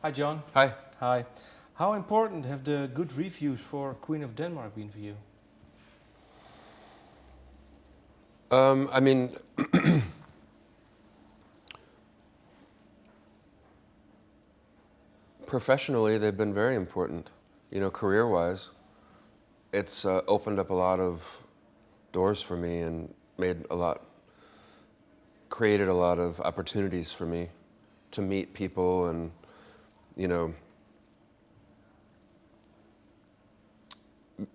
Hi, John. Hi. Hi. How important have the good reviews for Queen of Denmark been for you? I mean, professionally, they've been very important. You know, career-wise, it's opened up a lot of doors for me and created a lot of opportunities for me to meet people and, you know,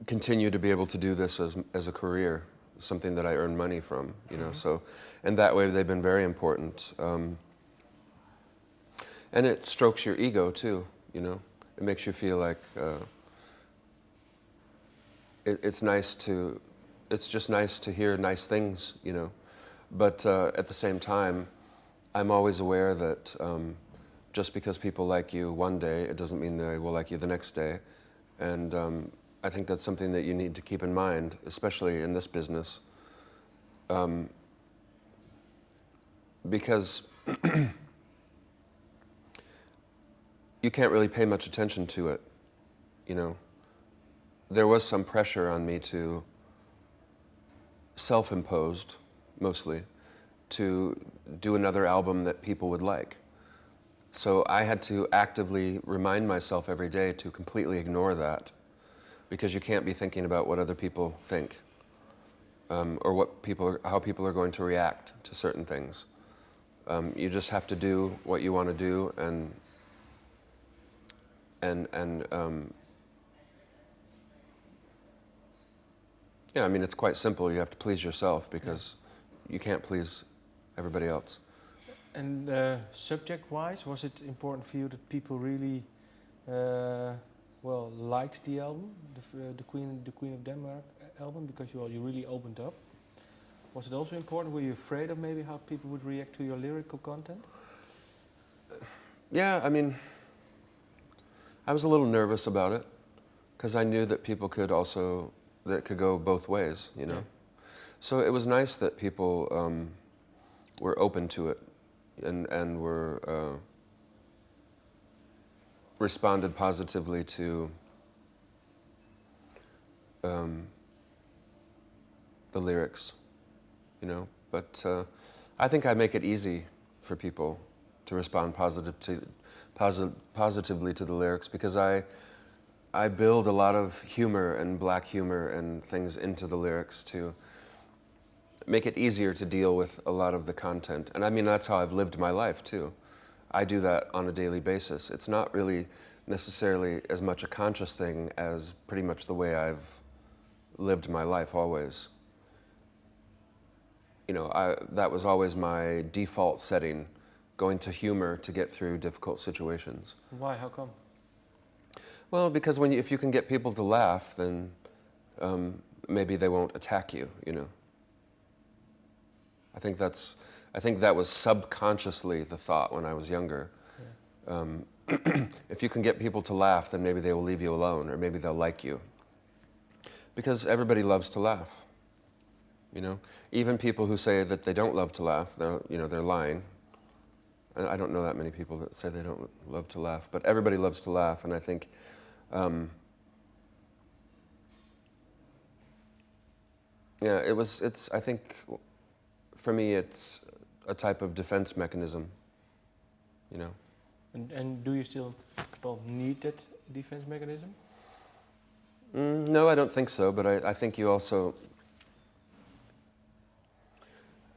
continue to be able to do this as a career, something that I earn money from, you know. So, and that way they've been very important. And it strokes your ego too, you know. It makes you feel like it's just nice to hear nice things, you know. But at the same time, I'm always aware that just because people like you one day, it doesn't mean they will like you the next day. And I think that's something that you need to keep in mind, especially in this business. Because you can't really pay much attention to it, you know. There was some pressure on me to, self-imposed mostly, to do another album that people would like. So I had to actively remind myself every day to completely ignore that, because you can't be thinking about what other people think, or how people are going to react to certain things. You just have to do what you want to do, and yeah, I mean, it's quite simple. You have to please yourself because you can't please everybody else. And subject-wise, was it important for you that people really, liked the album, the Queen of Denmark album, because you really opened up? Was it also important? Were you afraid of maybe how people would react to your lyrical content? Yeah, I mean, I was a little nervous about it because I knew that that it could go both ways, you know. Yeah. So it was nice that people were open to it and responded positively to the lyrics, you know. But I think I make it easy for people to respond positively to the lyrics because I build a lot of humor and black humor and things into the lyrics to make it easier to deal with a lot of the content. And I mean, that's how I've lived my life too. I do that on a daily basis. It's not really necessarily as much a conscious thing as pretty much the way I've lived my life always. You know, that was always my default setting, going to humor to get through difficult situations. Why? How come? Well, because if you can get people to laugh, then maybe they won't attack you, you know. I think that was subconsciously the thought when I was younger. Yeah. If you can get people to laugh, then maybe they will leave you alone, or maybe they'll like you. Because everybody loves to laugh, you know. Even people who say that they don't love to laugh, they're lying. I don't know that many people that say they don't love to laugh, but everybody loves to laugh, and I think I think for me it's a type of defense mechanism, you know. And do you still need that defense mechanism? No, I don't think so, but I think you also,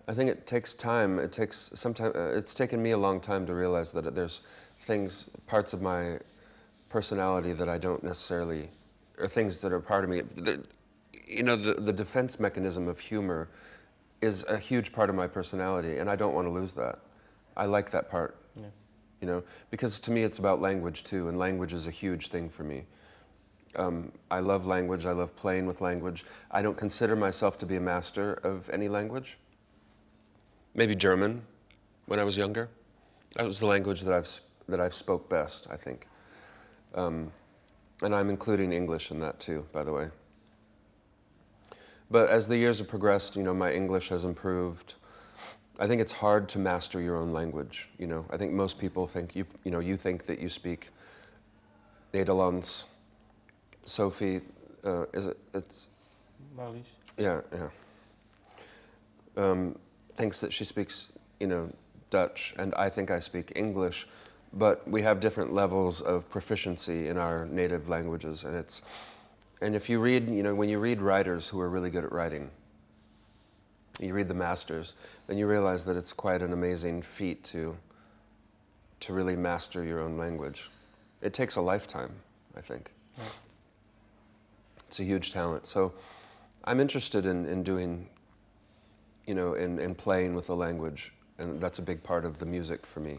I think it takes time. It's taken me a long time to realize that there's parts of my personality that I don't necessarily, or things that are part of me. You know, the defense mechanism of humor is a huge part of my personality, and I don't want to lose that. I like that part, yeah. You know, because to me it's about language too, and language is a huge thing for me. I love language, I love playing with language. I don't consider myself to be a master of any language. Maybe German, when I was younger. That was the language that I've spoke best, I think. And I'm including English in that too, by the way. But as the years have progressed, you know, my English has improved. I think it's hard to master your own language. You know, I think most people think you think that you speak Nederlands. Sophie, is it? It's Marlies. yeah, yeah. Thinks that she speaks, Dutch, and I think I speak English, but we have different levels of proficiency in our native languages, and if you read, when you read writers who are really good at writing, you read the masters, then you realize that it's quite an amazing feat to really master your own language. It takes a lifetime, I think. Yeah. It's a huge talent. So I'm interested in doing, in playing with the language, and that's a big part of the music for me,